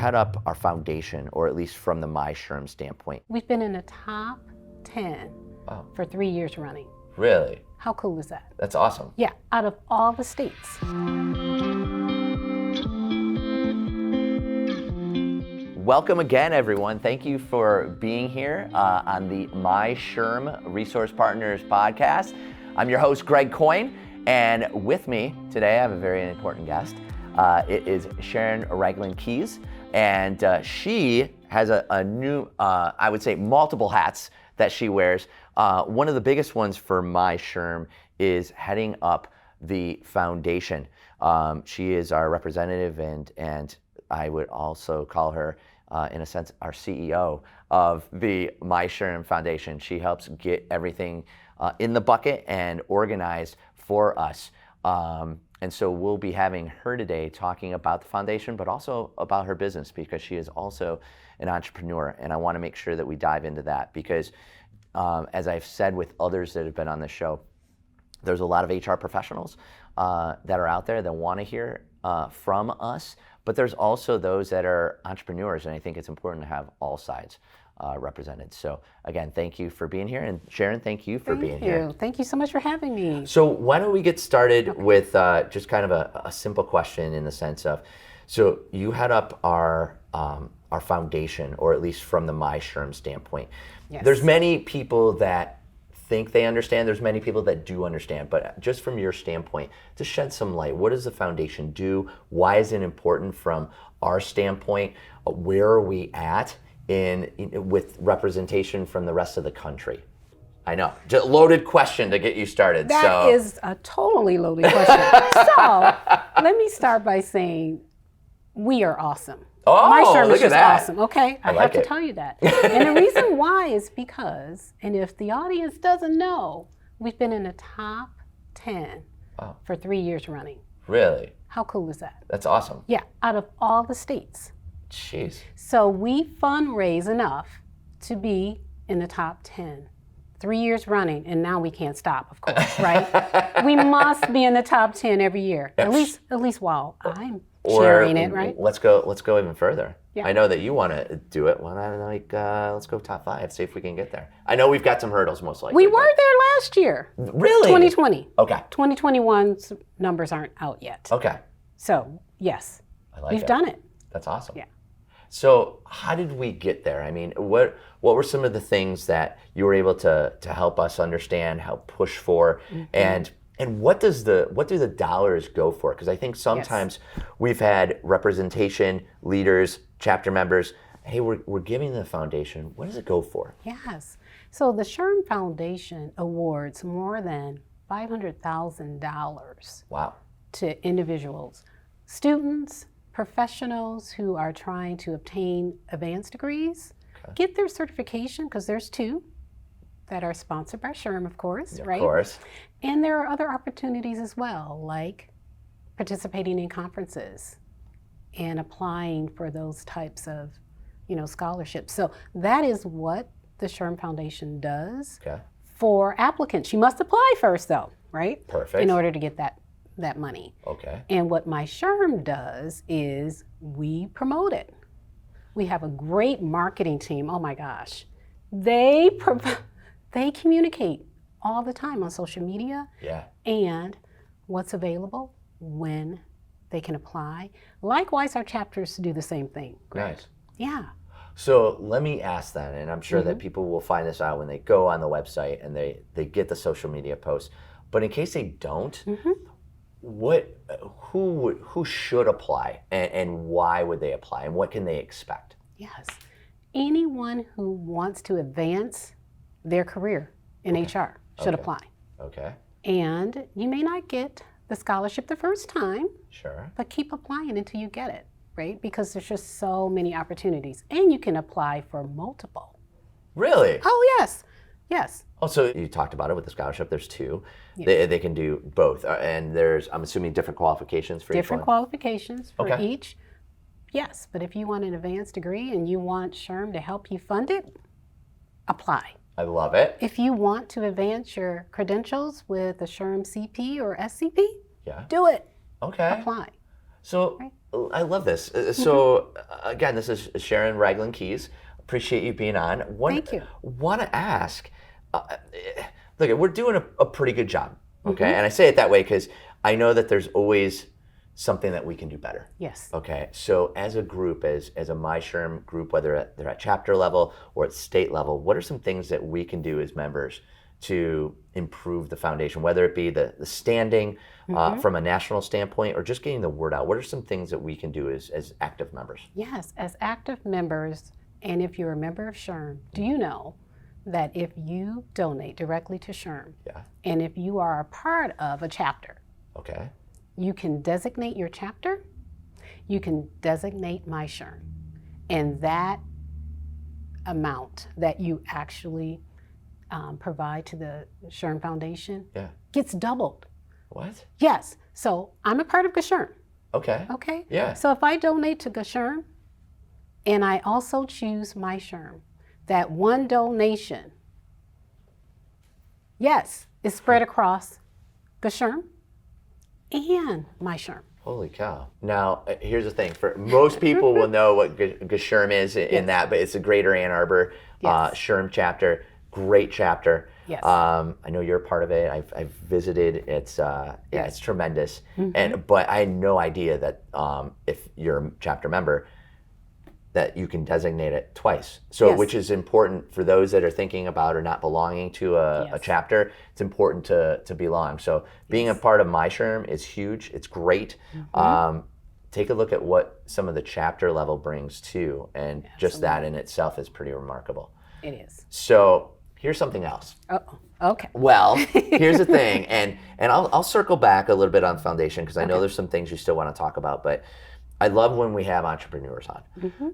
head up our foundation, or at least from the MISHRM standpoint. We've been in the top 10 for 3 years running. Really? How cool is that? That's awesome. Yeah, out of all the states. Welcome again, everyone. Thank you for being here on the MISHRM Resource Partners Podcast. I'm your host, Greg Coyne, and with me today, I have a very important guest. It is Sharon Ragland-Keys, and she has a new, I would say, multiple hats that she wears. One of the biggest ones for MISHRM is heading up the foundation. She is our representative, and I would also call her, in a sense, our CEO of the MISHRM Foundation. She helps get everything in the bucket and organized for us. And so we'll be having her today talking about the foundation, but also about her business, because she is also an entrepreneur. And I want to make sure that we dive into that because, as I've said with others that have been on the show, there's a lot of HR professionals that are out there that want to hear from us, but there's also those that are entrepreneurs, and I think it's important to have all sides represented. So again, thank you for being here, and Sharon, thank you for being here. Thank you so much for having me. So why don't we get started with just kind of a simple question in the sense of, so you head up our foundation, or at least from the MISHRM standpoint. Yes. There's many people that think they understand, there's many people that do understand, but just from your standpoint, to shed some light, what does the foundation do? Why is it important from our standpoint? Where are we at with representation from the rest of the country? I know, just loaded question to get you started. That is a totally loaded question. So let me start by saying we are awesome. Oh, MISHRM look is at just that. awesome. Okay, I like have to it. tell you that. And the reason why is because, and if the audience doesn't know, we've been in the top 10 for 3 years running. Really? How cool is that? That's awesome. Yeah, out of all the states. Jeez. So we fundraise enough to be in the top 10. 3 years running, and now we can't stop, of course, right? We must be in the top 10 every year, at least while I'm sharing it, right? Let's go even further. Yeah. I know that you want to do it. Well, I'm like, let's go top 5, see if we can get there. I know we've got some hurdles, most likely. We were there last year. Really? 2020. Okay. 2021's numbers aren't out yet. Okay. So, yes, I like we've it. done it. That's awesome. Yeah. So how did we get there? I mean, what were some of the things that you were able to help us understand, help push for, and what do the dollars go for? Because I think sometimes we've had representation, leaders, chapter members. Hey, we're giving the foundation. What does it go for? Yes. So the SHRM Foundation awards more than $500,000 Wow. to individuals, students, professionals who are trying to obtain advanced degrees, get their certification, because there's 2 that are sponsored by SHRM, of course, right? Of course. And there are other opportunities as well, like participating in conferences and applying for those types of, scholarships. So that is what the SHRM Foundation does for applicants. You must apply first, though, right? Perfect. In order to get that money. Okay. And what MISHRM does is we promote it. We have a great marketing team. Oh my gosh. They communicate all the time on social media. Yeah. And what's available, when they can apply. Likewise, our chapters do the same thing. Nice. Yeah. So let me ask then, and I'm sure that people will find this out when they go on the website and they get the social media posts. But in case they don't, who should apply, and why would they apply, and what can they expect? Yes. Anyone who wants to advance their career in HR should apply. Okay. And you may not get the scholarship the first time, Sure. but keep applying until you get it, right? Because there's just so many opportunities, and you can apply for multiple. Really? Oh, yes. Yes. Oh, so you talked about it with the scholarship. There's 2. Yeah. They can do both. And there's, I'm assuming, different qualifications for each one? Different qualifications for Okay. each. Yes, but if you want an advanced degree and you want SHRM to help you fund it, apply. I love it. If you want to advance your credentials with a SHRM CP or SCP, do it. Okay. Apply. So Right. I love this. So again, this is Sharon, Ragland-Keys. Appreciate you being on. Thank you. Want to ask, look, we're doing a pretty good job, okay? And I say it that way because I know that there's always something that we can do better. Yes. Okay, so as a group, as a MISHRM group, whether they're at chapter level or at state level, what are some things that we can do as members to improve the foundation, whether it be the standing from a national standpoint or just getting the word out? What are some things that we can do as active members? Yes, as active members, and if you're a member of SHRM, do you know that if you donate directly to SHRM, and if you are a part of a chapter, you can designate your chapter, you can designate MISHRM, and that amount that you actually provide to the SHRM Foundation gets doubled. What? Yes. So I'm a part of GSHRM. Okay. Okay? Yeah. So if I donate to GSHRM and I also choose MISHRM, that one donation, is spread across GSHRM and MISHRM. Holy cow. Now, here's the thing. For most people will know what GSHRM is in that, but it's a Greater Ann Arbor SHRM chapter. Great chapter. Yes. I know you're a part of it. I've visited. It's it's tremendous. But I had no idea that if you're a chapter member, that you can designate it twice. So which is important for those that are thinking about or not belonging to a chapter. It's important to belong. So being a part of MISHRM is huge. It's great. Take a look at what some of the chapter level brings too, and just that in itself is pretty remarkable. It is. So here's something else. Okay. Well, here's the thing, and I'll circle back a little bit on foundation because I know there's some things you still want to talk about, but I love when we have entrepreneurs on.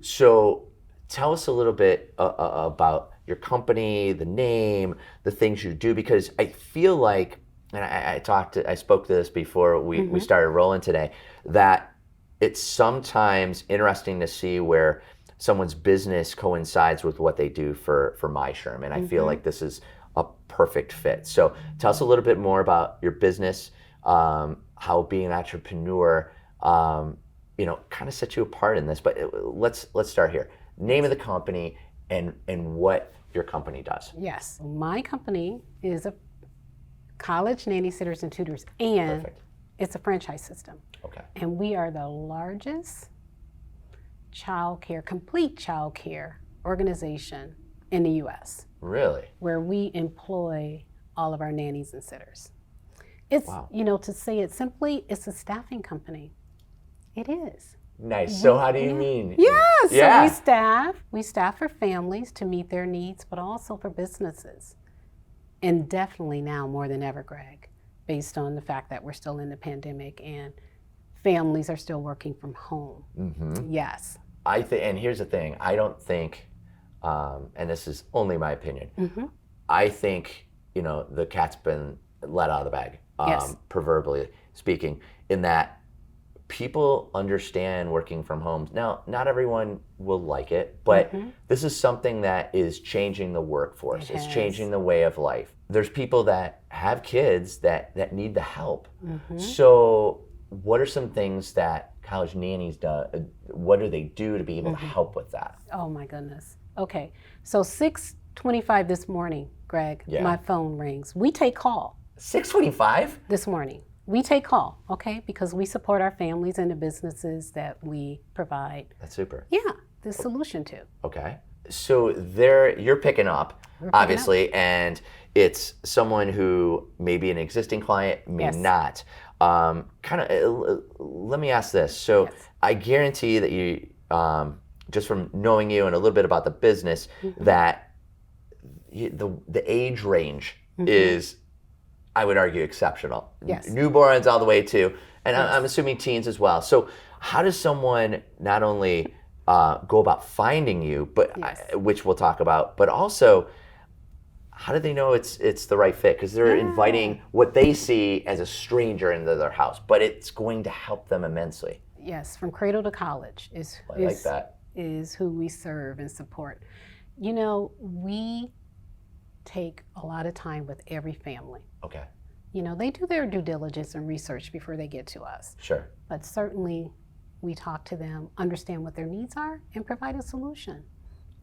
So tell us a little bit about your company, the name, the things you do, because I feel like, and I spoke to this before we started rolling today, that it's sometimes interesting to see where someone's business coincides with what they do for MISHRM, and I feel like this is a perfect fit. So tell us a little bit more about your business, how being an entrepreneur, kind of set you apart in this. But let's start here. Name of the company and what your company does. Yes, my company is a college nanny sitters and tutors, and it's a franchise system. Okay. And we are the largest complete childcare organization in the U.S. Really? Where we employ all of our nannies and sitters. It's, to say it simply, it's a staffing company. It is. Nice. So how do you mean? Yes. Yeah. So we staff for families to meet their needs, but also for businesses. And definitely now more than ever, Greg, based on the fact that we're still in the pandemic and families are still working from home. Yes. And here's the thing, I don't think, and this is only my opinion, I think, the cat's been let out of the bag, proverbially speaking, in that people understand working from home. Now, not everyone will like it, but this is something that is changing the workforce. It's changing the way of life. There's people that have kids that need the help. So what are some things that college nannies do? What do they do to be able to help with that? Oh my goodness. Okay. So 6:25 this morning, Greg, my phone rings. We take call. 6:25? This morning. We take call, okay? Because we support our families and the businesses that we provide. That's super. Yeah, the solution to. Okay. So you're picking up, obviously, and it's someone who may be an existing client, may not. Let me ask this. So I guarantee that you, just from knowing you and a little bit about the business, that the age range is, I would argue, exceptional. Yes. Newborns all the way to, and I'm assuming teens as well. So how does someone not only go about finding you, but which we'll talk about, but also how do they know it's the right fit? Because they're inviting what they see as a stranger into their house, but it's going to help them immensely. Yes, from cradle to college is who we serve and support. We take a lot of time with every family. Okay. They do their due diligence and research before they get to us. Sure. But certainly we talk to them, understand what their needs are, and provide a solution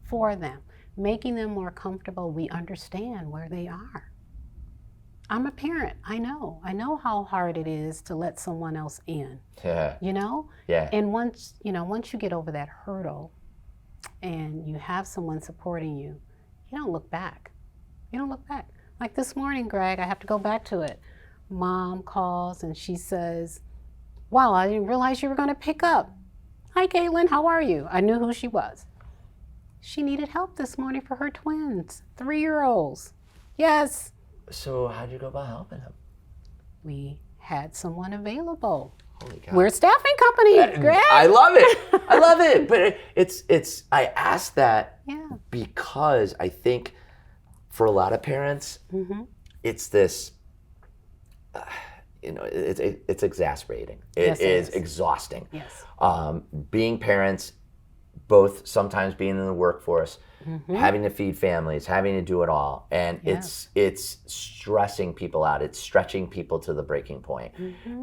for them, making them more comfortable. We understand where they are. I'm a parent. I know how hard it is to let someone else in. Yeah. You know? Yeah. And once you get over that hurdle and you have someone supporting you, you don't look back. You don't look back. Like this morning, Greg, I have to go back to it. Mom calls and she says, wow, I didn't realize you were going to pick up. Hi, Caitlin, how are you? I knew who she was. She needed help this morning for her twins, 3-year-olds. Yes. So how'd you go about helping him? We had someone available. Holy cow. We're a staffing company, Greg. I love it. I love it. But it's I asked that because I think for a lot of parents, it's this, it's exasperating. It is exhausting. Yes. Being parents, both sometimes being in the workforce, having to feed families, having to do it all. And it's stressing people out. It's stretching people to the breaking point.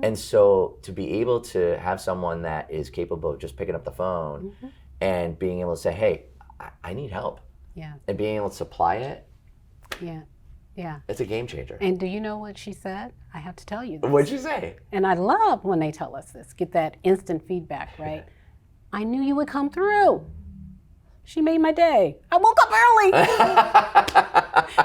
And so to be able to have someone that is capable of just picking up the phone and being able to say, hey, I need help. Yeah. And being able to supply it. Yeah. Yeah. It's a game changer. And do you know what she said? I have to tell you this. What'd you say? And I love when they tell us this, get that instant feedback, right? I knew you would come through. She made my day. I woke up early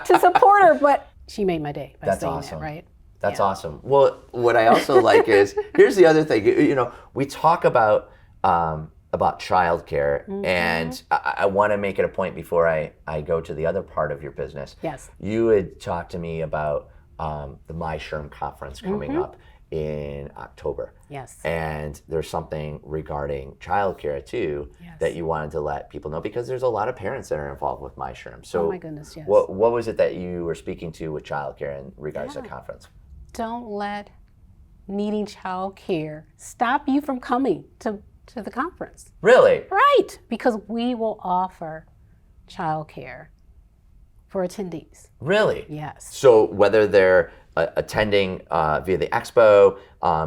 to support her, but she made my day by saying that, right? That's awesome. Well, what I also like is, here's the other thing. We talk about childcare, and I want to make it a point before I go to the other part of your business. Yes. You had talked to me about the MISHRM conference coming up in October. Yes. And there's something regarding childcare too that you wanted to let people know, because there's a lot of parents that are involved with MISHRM. So oh my goodness, yes. What was it that you were speaking to with childcare in regards to the conference? Don't let needing childcare stop you from coming to the conference. Really? Right, because we will offer childcare for attendees. Really? Yes. So whether they're attending via the expo,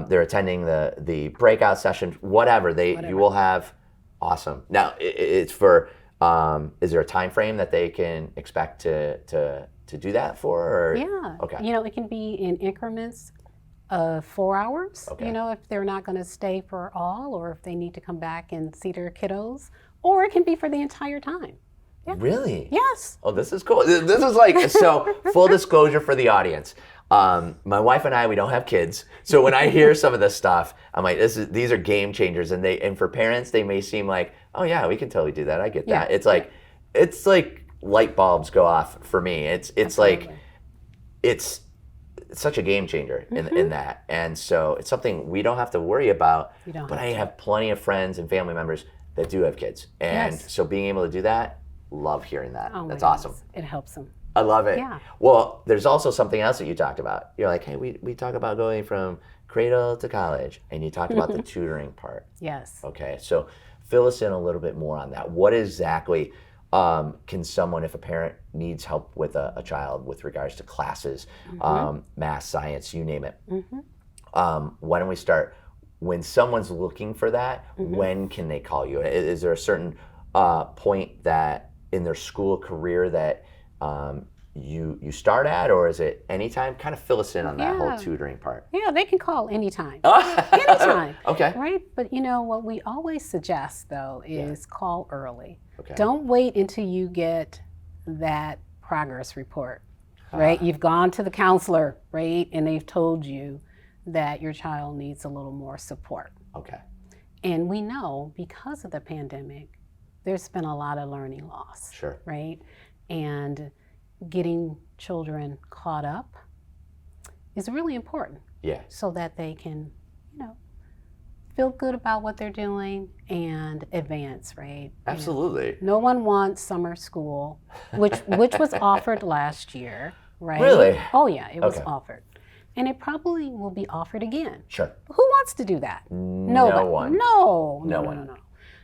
they're attending the breakout sessions, whatever. You will have. Awesome. Now it's for. Is there a time frame that they can expect to do that for? Or? Yeah. Okay. It can be in increments of 4 hours. Okay. If they're not going to stay for all, or if they need to come back and see their kiddos, or it can be for the entire time. Yeah. Really? Yes. Oh, this is cool. This is like, so full disclosure for the audience. My wife and I, we don't have kids. So when I hear some of this stuff, I'm like, these are game changers. And for parents, they may seem like, oh yeah, we can totally do that. I get that. It's like light bulbs go off for me. It's like, it's such a game changer in that. And so it's something we don't have to worry about, but I have plenty of friends and family members that do have kids. And so being able to do that, love hearing that. Oh, that's awesome. It helps them. I love it. Yeah. Well, there's also something else that you talked about. You're like, hey, we talk about going from cradle to college, and you talked about the tutoring part. Yes. Okay, so fill us in a little bit more on that. What exactly can someone, if a parent needs help with a child with regards to classes, math, science, you name it. Why don't we start? When someone's looking for that, when can they call you? Is there a certain point that in their school career that you start at, or is it anytime? Kind of fill us in on that whole tutoring part. Yeah, they can call anytime. Anytime. Okay. Right? But what we always suggest though is call early. Okay. Don't wait until you get that progress report, right? You've gone to the counselor, right? And they've told you that your child needs a little more support. Okay. And we know because of the pandemic, there's been a lot of learning loss. Sure. Right? And getting children caught up is really important. Yeah. So that they can, feel good about what they're doing and advance, right? Absolutely. No one wants summer school, which was offered last year, right? Really? Oh yeah, it was offered. And it probably will be offered again. Sure. Who wants to do that? No one.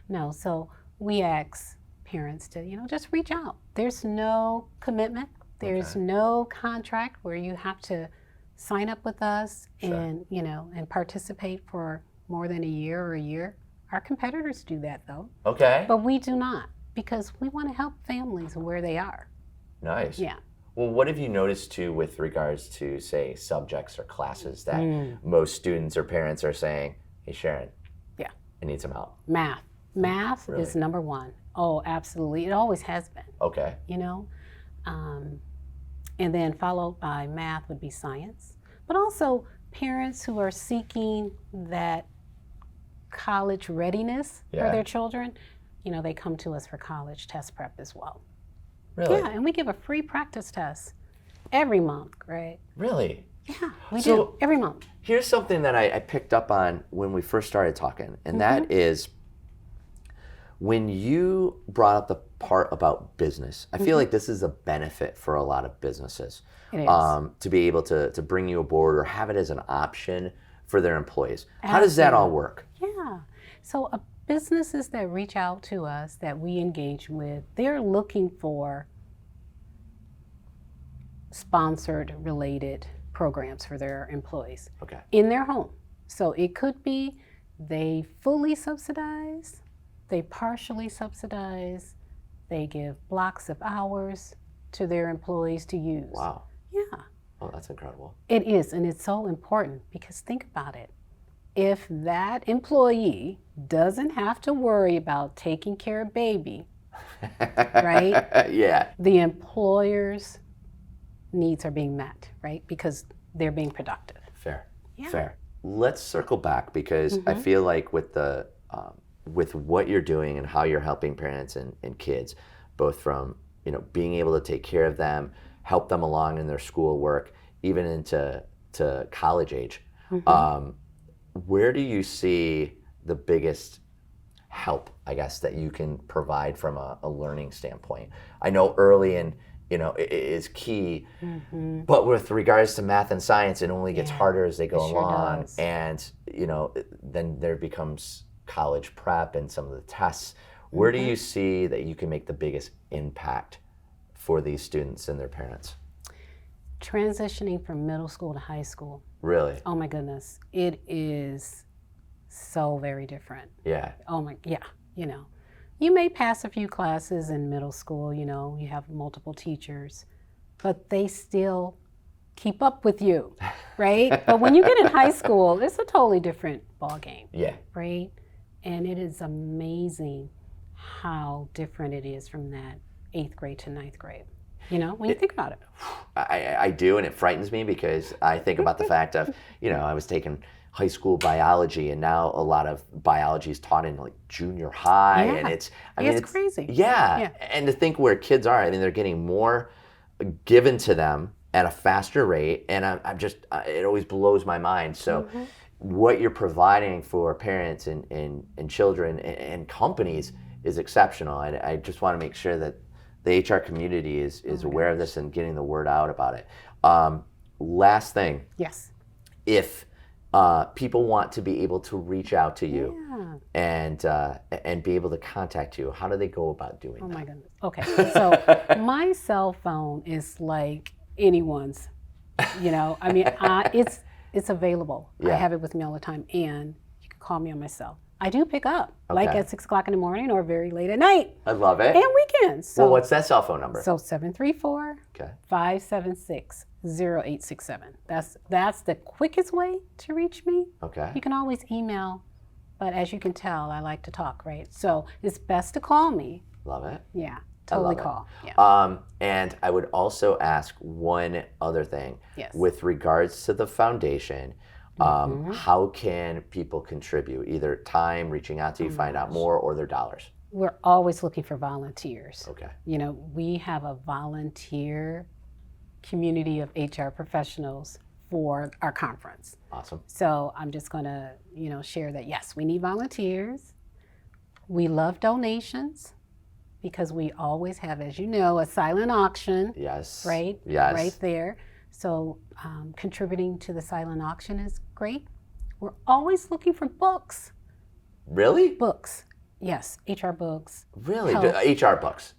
No. So we ask parents to, just reach out. There's no commitment. There's no contract where you have to sign up with us and, and participate for more than a year or a year. Our competitors do that though. Okay. But we do not, because we want to help families where they are. Nice. Yeah. Well, what have you noticed too with regards to, say, subjects or classes that most students or parents are saying, hey, Sharon, yeah, I need some help? Math Really? is number one. Oh, absolutely. It always has been. Okay. You know? And then followed by math would be science. But also parents who are seeking that college readiness for their children, you know, they come to us for college test prep as well. Really? Yeah, and we give a free practice test every month, right? Really? Yeah, we do, every month. Here's something that I picked up on when we first started talking, and that is when you brought up the part about business. I feel like this is a benefit for a lot of businesses. It is. To be able to bring you aboard or have it as an option for their employees. How does that all work? Yeah, so businesses that reach out to us that we engage with, they're looking for sponsored related programs for their employees in their home. So it could be they fully subsidize, they partially subsidize, they give blocks of hours to their employees to use. Wow. Yeah. Oh, that's incredible. It is, and it's so important because think about it. If that employee doesn't have to worry about taking care of baby, right? Yeah. The employer's needs are being met, right? Because they're being productive. Fair. Yeah. Fair. Let's circle back because I feel like with the with what you're doing and how you're helping parents and kids, both from being able to take care of them, help them along in their schoolwork, even into college age. Where do you see the biggest help, I guess, that you can provide from a learning standpoint? I know early and it is key, but with regards to math and science, it only gets harder as they go along, and then there becomes college prep and some of the tests. Where do you see that you can make the biggest impact for these students and their parents? Transitioning from middle school to high school. Really? Oh my goodness, it is so very different. Yeah. You may pass a few classes in middle school, you have multiple teachers, but they still keep up with you, right? But when you get in high school, it's a totally different ballgame. Yeah. Right? And it is amazing how different it is from that 8th grade to 9th grade. When you think about it. I do, and it frightens me because I think about the fact of, I was taking high school biology, and now a lot of biology is taught in like junior high, and it's crazy. Yeah, and to think where kids are, they're getting more given to them at a faster rate, and I'm just, it always blows my mind. So what you're providing for parents and children and companies is exceptional. I just want to make sure that the HR community is aware of this and getting the word out about it. Last thing. Yes. If people want to be able to reach out to you and be able to contact you, how do they go about doing that? Oh my goodness. Okay. So my cell phone is like anyone's. It's available. Yeah. I have it with me all the time, and you can call me on my cell. I do pick up, like at 6 o'clock in the morning or very late at night. I love it. And weekends. So, well, what's that cell phone number? So 734-576-0867. That's the quickest way to reach me. Okay. You can always email, but as you can tell, I like to talk, right? So it's best to call me. Love it. Yeah, totally call. Yeah. And I would also ask one other thing. Yes. With regards to the foundation, how can people contribute? Either time, reaching out to you, find out more, or their dollars? We're always looking for volunteers. Okay. We have a volunteer community of HR professionals for our conference. Awesome. So I'm just going to, share that, yes, we need volunteers. We love donations because we always have, as you know, a silent auction. Yes. Right? Yes. Right there. So contributing to the silent auction is great. We're always looking for books. Really? Books. Yes, HR books. Really? Health. HR books?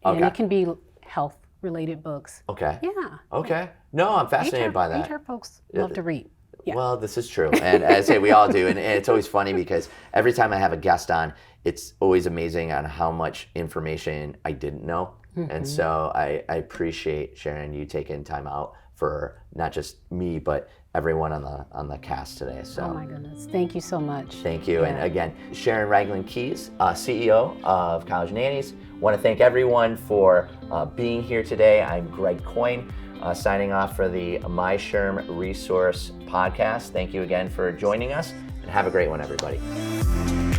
And it can be health-related books. Okay. Yeah. Okay. No, I'm fascinated by that. HR folks love to read. Yeah. Well, this is true. And I say we all do. And it's always funny because every time I have a guest on, it's always amazing on how much information I didn't know. And so I appreciate, Sharon, you taking time out for not just me, but everyone on the cast today. So, oh my goodness. Thank you so much. Thank you. Yeah. And again, Sharon Ragland-Keys, CEO of College Nannies. Want to thank everyone for being here today. I'm Greg Coyne, signing off for the MISHRM Resource Podcast. Thank you again for joining us, and have a great one, everybody.